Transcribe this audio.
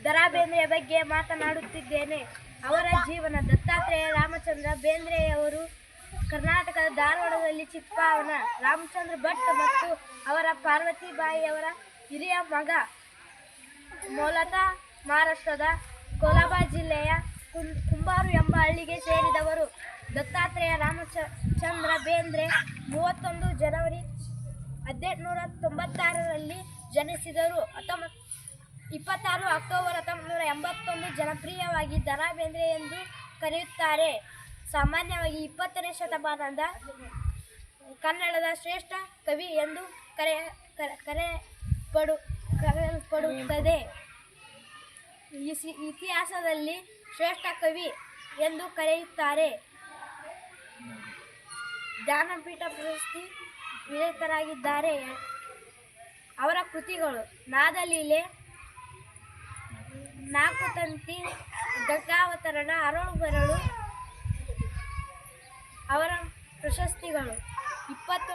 ದರಾ ಬೇಂದ್ರೆಯ ಬಗ್ಗೆ ಮಾತನಾಡುತ್ತಿದ್ದೇನೆ. ಅವರ ಜೀವನ. ದತ್ತಾತ್ರೇಯ ರಾಮಚಂದ್ರ ಬೇಂದ್ರೆಯವರು ಕರ್ನಾಟಕದ ಧಾರವಾಡದಲ್ಲಿ ಚಿತ್ಪಾವನ ರಾಮಚಂದ್ರ ಭಟ್ ಮತ್ತು ಅವರ ಪಾರ್ವತಿಬಾಯಿಯವರ ಹಿರಿಯ ಮಗ. ಮೂಲತಃ ಮಹಾರಾಷ್ಟ್ರದ ಕೋಲಾಬಾರ್ ಜಿಲ್ಲೆಯ ಕುಂಬಾರು ಎಂಬ ಹಳ್ಳಿಗೆ ಸೇರಿದವರು. ದತ್ತಾತ್ರೇಯ ರಾಮಚಂದ್ರ ಬೇಂದ್ರೆ 31 ಜನವರಿ 1896ರಲ್ಲಿ ಜನಿಸಿದರು. 26 ಅಕ್ಟೋಬರ್ 1981 ಜನಪ್ರಿಯವಾಗಿ ದರಾ ಬೇಂದ್ರೆ ಎಂದು ಕರೆಯುತ್ತಾರೆ. ಸಾಮಾನ್ಯವಾಗಿ 20ನೇ ಶತಮಾನದ ಕನ್ನಡದ ಶ್ರೇಷ್ಠ ಕವಿ ಎಂದು ಕರೆಯಲ್ಪಡುತ್ತದೆ. ಇತಿಹಾಸದಲ್ಲಿ ಶ್ರೇಷ್ಠ ಕವಿ ಎಂದು ಕರೆಯುತ್ತಾರೆ. ಜ್ಞಾನಪೀಠ ಪ್ರಶಸ್ತಿ ವಿಜೇತರಾಗಿದ್ದಾರೆ. ಅವರ ಕೃತಿಗಳು: ನಾದಲೀಲೆ, ನಾಕುತಂತಿ, ಗಂಗಾವತರಣ, ಅರಳು ಮರಳು. ಅವರ ಪ್ರಶಸ್ತಿಗಳು: 20